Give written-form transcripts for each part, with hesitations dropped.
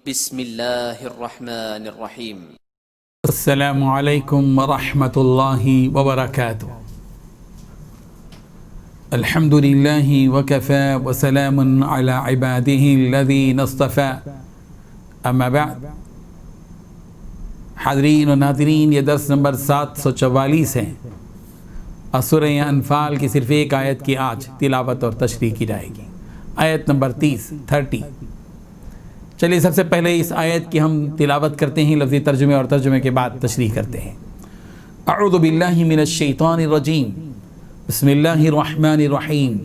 بسم اللہ الرحمن الرحیم۔ السلام علیکم ورحمۃ اللہ وبرکاتہ۔ الحمد للہ وکفی وسلام علی عبادہ الذین اصطفی، اما بعد۔ حاضرین و ناظرین، یہ درس نمبر 744 ہے اور سورہ انفال کی صرف ایک آیت کی آج تلاوت اور تشریح کی جائے گی، آیت نمبر 30۔ چلیے سب سے پہلے اس آیت کی ہم تلاوت کرتے ہیں، لفظی ترجمے اور ترجمے کے بعد تشریح کرتے ہیں۔ اعوذ باللہ من الشیطان الرجیم، بسم اللہ الرحمن الرحیم۔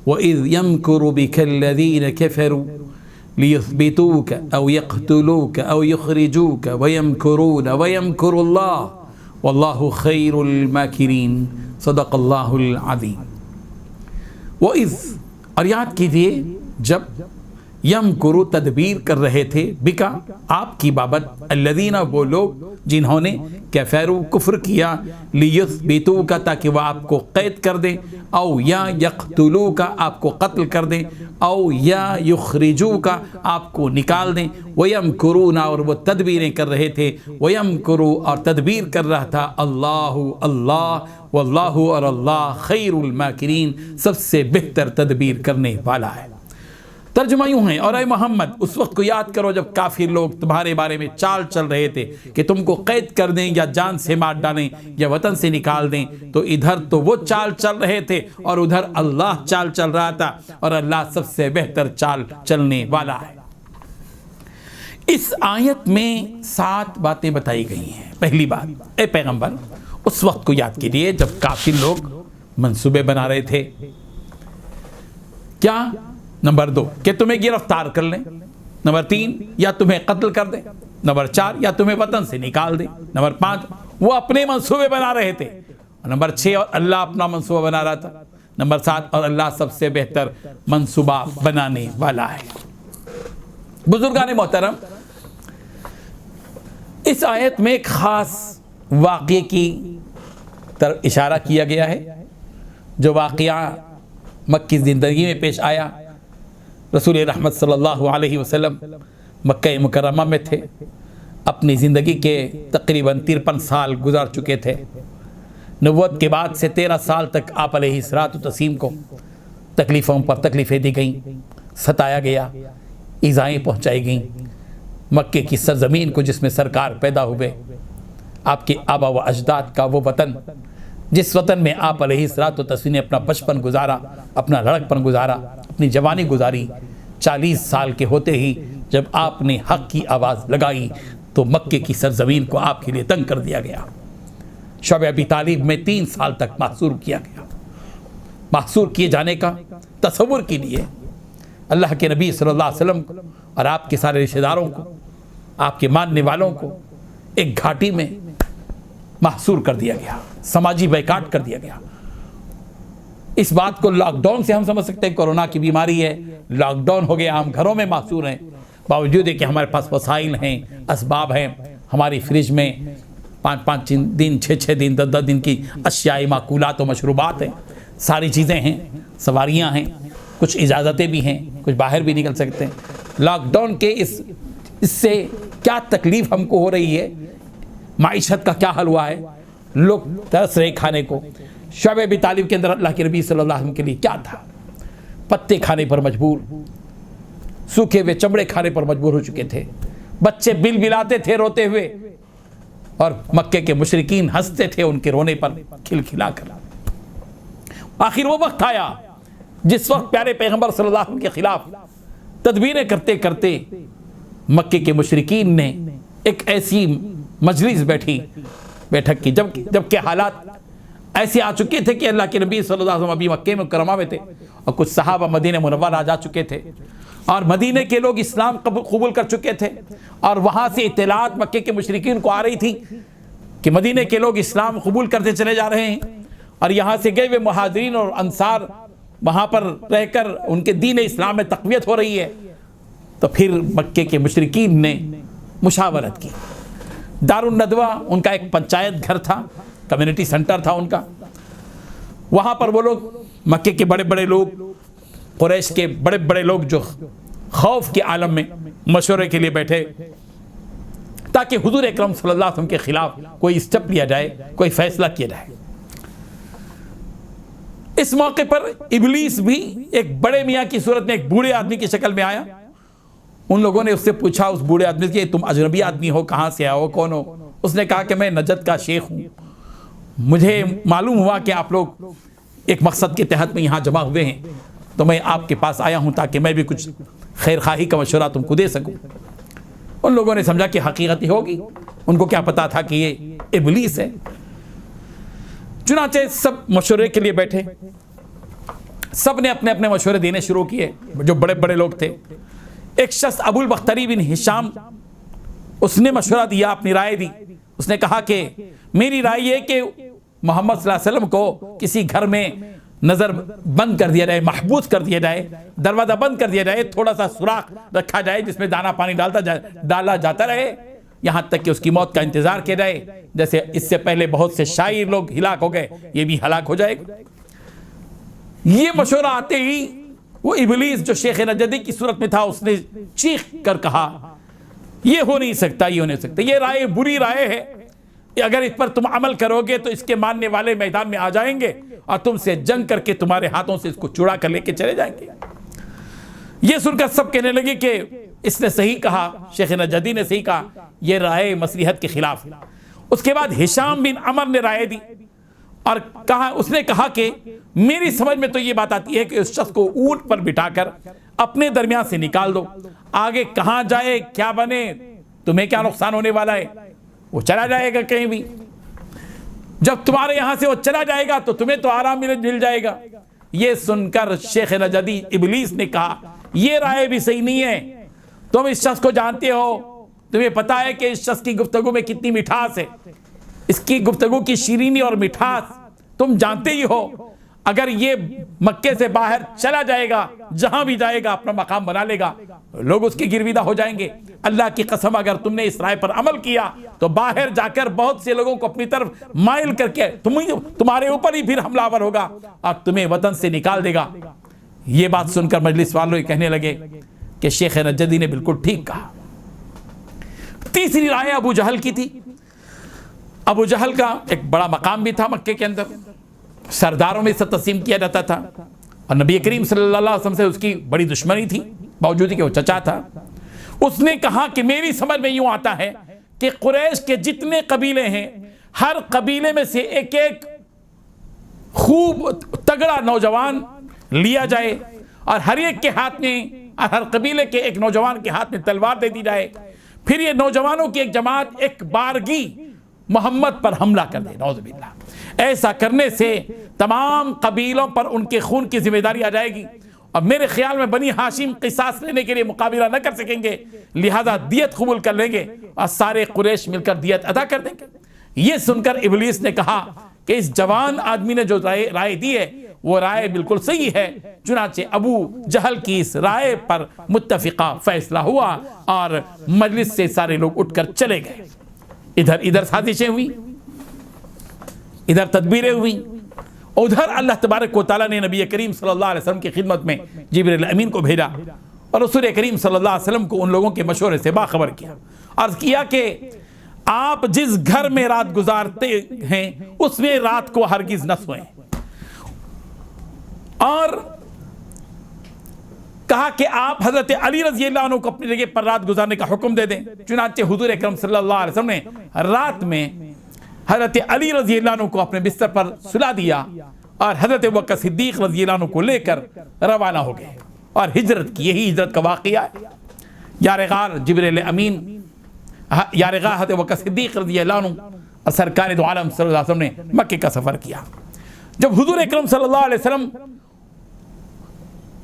وَإِذْ يَمْكُرُ بِكَ الَّذِينَ كَفَرُوا لِيُثْبِتُوكَ أَوْ يَقْتُلُوكَ أَوْ يُخْرِجُوكَ وَيَمْكُرُونَ وَيَمْكُرُ اللَّهُ وَاللَّهُ خَيْرُ الْمَاكِرِينَ۔ صدق اللہ العظیم۔ وَإِذْ، اور یاد کیجئے جب یمکرو تدبیر کر رہے تھے، بکا آپ کی بابت، الذین وہ لوگ جنہوں نے کفروا کفر کیا، لیثبتوک تاکہ وہ آپ کو قید کر دیں، او یا یقتلوک آپ کو قتل کر دیں، او یا یخرجوک آپ کو نکال دیں، ویمکرون اور وہ تدبیریں کر رہے تھے، ویمکرو اور تدبیر کر رہا تھا اللہ واللہ اور اللہ خیر الماکرین سب سے بہتر تدبیر کرنے والا ہے۔ ترجمہ یوں ہے، اور اے محمد اس وقت کو یاد کرو جب کافر لوگ تمہارے بارے میں چال چل رہے تھے کہ تم کو قید کر دیں یا جان سے مار ڈالیں یا وطن سے نکال دیں، تو ادھر تو وہ چال چل رہے تھے اور ادھر اللہ چال چل رہا تھا، اور اللہ سب سے بہتر چال چلنے والا ہے۔ اس آیت میں 7 باتیں بتائی گئی ہیں۔ پہلی بات، اے پیغمبر اس وقت کو یاد کیجئے جب کافر لوگ منصوبے بنا رہے تھے، کیا؟ نمبر 2 کہ تمہیں گرفتار کر لیں، نمبر 3 یا تمہیں قتل کر دیں، نمبر 4 یا تمہیں وطن سے نکال دیں، نمبر 5 وہ اپنے منصوبے بنا رہے تھے، نمبر 6 اور اللہ اپنا منصوبہ بنا رہا تھا، نمبر 7 اور اللہ سب سے بہتر منصوبہ بنانے والا ہے۔ بزرگان محترم، اس آیت میں ایک خاص واقعے کی طرف اشارہ کیا گیا ہے، جو واقعہ مکی زندگی میں پیش آیا۔ رسول رحمت صلی اللہ علیہ وسلم مکہ مکرمہ میں تھے، اپنی زندگی کے تقریباً 53 سال گزر چکے تھے۔ نبوت کے بعد سے 13 سال تک آپ علیہ الصلوۃ والتسلیم کو تکلیفوں پر تکلیفیں دی گئیں، ستایا گیا، ایذائیں پہنچائی گئیں۔ مکے کی سرزمین کو جس میں سرکار پیدا ہوئے، آپ کے آبا و اجداد کا وہ وطن، جس وطن میں آپ علیہ الصلوۃ والتسلیم نے اپنا بچپن گزارا، اپنا لڑکپن گزارا، اپنی جوانی گزاری، 40 سال کے ہوتے ہی جب آپ نے حق کی آواز لگائی تو مکے کی سرزمین کو آپ کے لیے تنگ کر دیا گیا۔ شعب ابی طالب میں 3 سال تک محصور کیا گیا۔ محصور کیے جانے کا تصور کیجیے، اللہ کے نبی صلی اللہ علیہ وسلم کو اور آپ کے سارے رشتہ داروں کو، آپ کے ماننے والوں کو ایک گھاٹی میں محصور کر دیا گیا، سماجی بیکاٹ کر دیا گیا۔ اس بات کو لاک ڈاؤن سے ہم سمجھ سکتے ہیں، کورونا کی بیماری ہے، لاک ڈاؤن ہو گیا، ہم گھروں میں محصور ہیں، باوجود ہے کہ ہمارے پاس وسائل ہیں، اسباب ہیں، ہماری فریج میں 5 دن 6 دن 10 دن کی اشیاء معقولات و مشروبات ہیں، ساری چیزیں ہیں، سواریاں ہیں، کچھ اجازتیں بھی ہیں، کچھ باہر بھی نکل سکتے ہیں۔ لاک ڈاؤن کے اس سے کیا تکلیف ہم کو ہو رہی ہے، معیشت کا کیا حل ہوا ہے، لوگ ترس رہے کھانے کو۔ شعب ابی طالب کے اندر اللہ کے نبی صلی اللہ علیہ وسلم کے لیے کیا تھا؟ پتے کھانے پر مجبور، سوکھے ہوئے چمڑے کھانے پر مجبور ہو چکے تھے، بچے بل بلاتے تھے روتے ہوئے، اور مکے کے مشرکین ہنستے تھے ان کے رونے پر کھلکھلا کر۔ آخر وہ وقت آیا جس وقت پیارے پیغمبر صلی اللہ علیہ وسلم کے خلاف تدبیریں کرتے کرتے مکے کے مشرکین نے ایک ایسی مجلس بیٹھک کی، جبکہ حالات ایسے آ چکے تھے کہ اللہ کے نبی صلی اللہ علیہ وسلم ابھی مکے مکرمہ میں تھے، اور کچھ صحابہ مدینہ منورہ جا چکے تھے، اور مدینہ کے لوگ اسلام قبول کر چکے تھے، اور وہاں سے اطلاعات مکے کے مشرکین کو آ رہی تھی کہ مدینہ کے لوگ اسلام قبول کرتے چلے جا رہے ہیں، اور یہاں سے گئے ہوئے مہاجرین اور انصار وہاں پر رہ کر ان کے دین اسلام میں تقویت ہو رہی ہے۔ تو پھر مکے کے مشرکین نے مشاورت کی۔ دار الندوہ ان کا ایک پنچایت گھر تھا، کمیونٹی سنٹر تھا ان کا، وہاں پر وہ لوگ مکے کے بڑے بڑے لوگ، قریش کے بڑے بڑے لوگ جو خوف کے عالم میں مشورے کے لیے بیٹھے تاکہ حضور اکرم صلی اللہ علیہ وسلم کے خلاف کوئی اسٹیپ لیا جائے، کوئی فیصلہ کیا جائے۔ اس موقع پر ابلیس بھی ایک بڑے میاں کی صورت میں ایک بوڑھے آدمی کی شکل میں آیا۔ ان لوگوں نے اس سے پوچھا، اس بوڑھے آدمی سے، تم اجنبی آدمی ہو، کہاں سے آئے ہو، کون ہو؟ اس نے کہا کہ میں نجد کا شیخ ہوں، مجھے معلوم ہوا کہ آپ لوگ ایک مقصد کے تحت میں یہاں جمع ہوئے ہیں، تو میں آپ کے پاس آیا ہوں تاکہ میں بھی کچھ خیر خواہی کا مشورہ تم کو دے سکوں۔ ان لوگوں نے سمجھا کہ حقیقت ہی ہوگی، ان کو کیا پتا تھا کہ یہ ابلیس ہے۔ چنانچہ سب مشورے کے لیے بیٹھے، سب نے اپنے اپنے مشورے دینے شروع کیے، جو بڑے بڑے لوگ تھے۔ ایک شخص ابو البختری بن ہشام، اس نے مشورہ دیا، اپنی رائے دی۔ اس نے کہا کہ میری رائے یہ کہ محمد صلی اللہ علیہ وسلم کو کسی گھر میں نظر بند کر دیا جائے، محبوس کر دیا جائے، دروازہ بند کر دیا جائے، تھوڑا سا سوراخ رکھا جائے جس میں دانا پانی ڈالا جاتا رہے یہاں تک کہ اس کی موت کا انتظار کیا جائے۔ جیسے اس سے پہلے بہت سے شاعر لوگ ہلاک ہو گئے، یہ بھی ہلاک ہو جائے گا۔ یہ مشورہ آتے ہی وہ ابلیس جو شیخ نجدی کی صورت میں تھا، اس نے چیخ کر کہا یہ ہو نہیں سکتا، یہ ہو نہیں سکتا، یہ رائے بری رائے ہے، اگر اس پر تم عمل کرو گے تو اس کے ماننے والے میدان میں آ جائیں گے اور تم سے جنگ کر کے تمہارے ہاتھوں سے اس کو چڑا کر لے کے چلے جائیں گے۔ یہ سن کر سب کہنے لگے کہ اس نے صحیح کہا، شیخ نجدی نے صحیح کہا، یہ رائے مصلحت کے خلاف ہے۔ اس کے بعد ہشام بن عمر نے رائے دی اور کہا، اس نے کہا کہ میری سمجھ میں تو یہ بات آتی ہے کہ اس شخص کو اونٹ پر بٹھا کر اپنے درمیان سے نکال دو، آگے کہاں جائے کیا بنے، تمہیں کیا نقصان ہونے والا ہے، وہ چلا جائے گا کہیں بھی، جب تمہارے یہاں سے وہ چلا جائے گا تو تمہیں تو آرام مل جائے گا۔ یہ سن کر شیخ نجدی ابلیس نے کہا یہ رائے بھی صحیح نہیں ہے، تم اس شخص کو جانتے ہو، تمہیں پتا ہے کہ اس شخص کی گفتگو میں کتنی مٹھاس ہے، اس کی گفتگو کی شیرینی اور مٹھاس تم جانتے ہی ہو، اگر یہ مکے سے باہر چلا جائے گا، جہاں بھی جائے گا اپنا مقام بنا لے گا، لوگ اس کی گرویدہ ہو جائیں گے۔ اللہ کی قسم اگر تم نے اس رائے پر عمل کیا تو باہر جا کر بہت سے لوگوں کو اپنی طرف مائل کر کے تمہارے اوپر ہی پھر حملہ آور ہوگا اور تمہیں وطن سے نکال دے گا۔ یہ بات سن کر مجلس والوں کہنے لگے کہ شیخ نجدی نے بالکل ٹھیک کہا۔ تیسری رائے ابو جہل کی تھی۔ ابو جہل کا ایک بڑا مقام بھی تھا مکے کے اندر، سرداروں میں سے تقسیم کیا جاتا تھا، اور نبی کریم صلی اللہ علیہ وسلم سے اس کی بڑی دشمنی تھی، باوجود کہ وہ چچا تھا۔ اس نے کہا کہ میری سمجھ میں یوں آتا ہے کہ قریش کے جتنے قبیلے ہیں، ہر قبیلے میں سے ایک ایک خوب تگڑا نوجوان لیا جائے اور ہر ایک کے ہاتھ میں، ہر قبیلے کے ایک نوجوان کے ہاتھ میں تلوار دے دی جائے، پھر یہ نوجوانوں کی ایک جماعت ایک بارگی محمد پر حملہ کر دے، نعوذ باللہ۔ ایسا کرنے سے تمام قبیلوں پر ان کے خون کی ذمہ داری آ جائے گی، اور میرے خیال میں بنی ہاشم قصاص لینے کے لیے مقابلہ نہ کر سکیں گے، لہذا دیت قبول کر لیں گے اور سارے قریش مل کر دیت ادا کر دیں گے۔ یہ سن کر ابلیس نے کہا کہ اس جوان آدمی نے جو رائے دی ہے وہ رائے بالکل صحیح ہے۔ چنانچہ ابو جہل کی اس رائے پر متفقہ فیصلہ ہوا اور مجلس سے سارے لوگ اٹھ کر چلے گئے۔ ادھر سازشیں ہوئی، ادھر تدبیریں ہوئیں، ادھر اللہ تبارک و تعالیٰ نے نبی کریم صلی اللہ علیہ وسلم کی خدمت میں جبریل امین کو بھیجا اور رسول کریم صلی اللہ علیہ وسلم کو ان لوگوں کے مشورے سے باخبر کیا، عرض کیا کہ آپ جس گھر میں رات گزارتے ہیں اس میں رات کو ہرگز نہ سوئیں، اور کہا کہ آپ حضرت علی رضی اللہ عنہ کو اپنی جگہ پر رات گزارنے کا حکم دے دیں۔ چنانچہ حضور اکرم صلی اللہ علیہ وسلم نے رات میں حضرت علی رضی اللہ عنہ کو اپنے بستر پر سلا دیا اور حضرت ابوبکر صدیق رضی اللہ عنہ کو لے کر روانہ ہو گئے اور ہجرت کی۔ یہی ہجرت کا واقعہ ہے۔ یار غار جبریل امین، یار غار حضرت ابوبکر صدیق رضی اللہ عنہ اور سرکار دو عالم صلی اللہ علیہ وسلم نے مکے کا سفر کیا۔ جب حضور اکرم صلی اللہ علیہ وسلم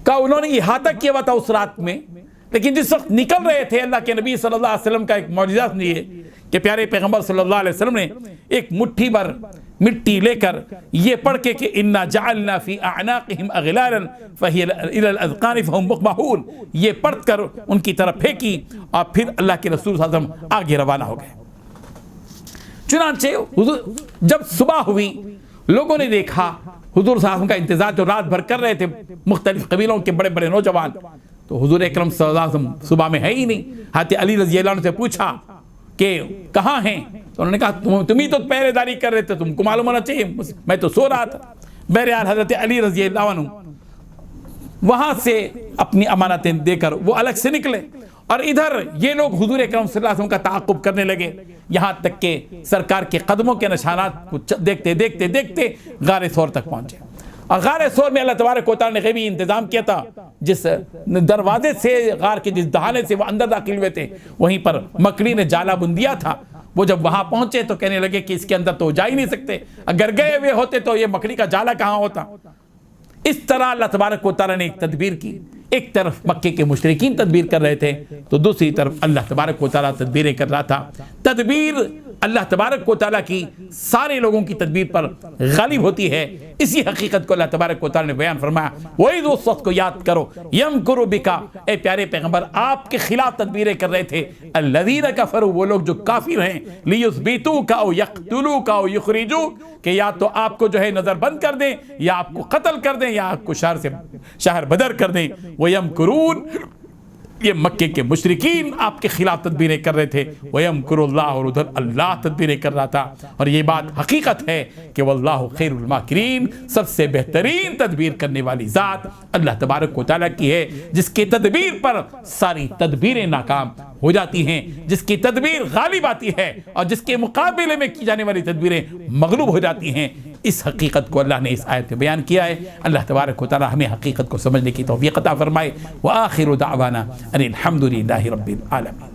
کا انہوں نے احاطہ کیا ہوا تھا اس رات میں، لیکن جس وقت نکل رہے تھے اللہ کے نبی صلی اللہ علیہ وسلم کا ایک معجزہ یہ کہ پیارے پیغمبر صلی اللہ علیہ وسلم نے ایک مٹھی بھر مٹی لے کر یہ پڑھ کے کہ انا جعلنا فی اعناقہم اغلالا فہی الی الاذقان فہم مقمحون، یہ پڑھ کر ان کی طرف پھینکی اور پھر اللہ کے رسول صلی اللہ علیہ وسلم آگے روانہ ہو گئے۔ چنانچہ جب صبح ہوئی لوگوں نے دیکھا حضور صلی اللہ علیہ وسلم کا انتظار جو رات بھر کر رہے تھے مختلف قبیلوں کے بڑے بڑے نوجوان، تو حضور اکرم صلی اللہ علیہ وسلم صبح میں ہے ہی نہیں. حضرت علی رضی اللہ عنہ سے پوچھا کہ کہاں ہیں؟ تو انہوں نے کہا تم ہی تو پہرے داری کر رہے تھے, تم کو معلوم ہونا چاہیے, میں تو سو رہا تھا. بہرحال حضرت علی رضی اللہ عنہ وہاں سے اپنی امانتیں دے کر وہ الگ سے نکلے, اور ادھر یہ لوگ حضور اکرم صلی اللہ علیہ وسلم کا تعاقب کرنے لگے, یہاں تک کہ سرکار کے قدموں کے نشانات کو دیکھتے دیکھتے دیکھتے غار ثور تک پہنچے. اور غار ثور میں اللہ تبارک و تعالیٰ نے غیبی انتظام کیا تھا, جس دروازے سے غار کے جس دہانے سے وہ اندر داخل ہوئے تھے وہیں پر مکڑی نے جالا بن دیا تھا. وہ جب وہاں پہنچے تو کہنے لگے کہ اس کے اندر تو جا ہی نہیں سکتے, اگر گئے ہوئے ہوتے تو یہ مکڑی کا جالا کہاں ہوتا. اس طرح اللہ تبارک و تعالیٰ نے ایک تدبیر کی. ایک طرف مکے کے مشرکین تدبیر کر رہے تھے تو دوسری طرف اللہ تبارک و تعالیٰ تدبیریں کر رہا تھا. تدبیر اللہ تبارک و تعالیٰ کی سارے لوگوں کی تدبیر پر غالب ہوتی ہے. اسی حقیقت کو اللہ تبارک و تعالیٰ نے بیان فرمایا, وہی اس وقت کو یاد کرو یمکروا بکا, اے پیارے پیغمبر آپ کے خلاف تدبیریں کر رہے تھے الذین کفروا, وہ لوگ جو کافر ہیں, لیثبتوک او یقتلوک او یخرجوک, کہ یا تو آپ کو جو ہے نظر بند کر دیں یا آپ کو قتل کر دیں یا آپ کو شہر بدر کر دیں. وَيَمْكُرُونَ, یہ مکے کے مشرکین آپ کے خلاف تدبیریں کر رہے تھے. وَيَمْكُرُ اللَّهُ, اور ادھر اللہ تدبیریں کر رہا تھا. اور یہ بات حقیقت ہے کہ واللہ خیر الماکرین, سب سے بہترین تدبیر کرنے والی ذات اللہ تبارک و تعالیٰ کی ہے, جس کی تدبیر پر ساری تدبیریں ناکام ہو جاتی ہیں, جس کی تدبیر غالب آتی ہے اور جس کے مقابلے میں کی جانے والی تدبیریں مغلوب ہو جاتی ہیں. اس حقیقت کو اللہ نے اس آیت میں بیان کیا ہے. اللہ تبارک و تعالی ہمیں حقیقت کو سمجھنے کی توفیق عطا فرمائے. وآخر دعوانا ان الحمد للہ رب العالمین.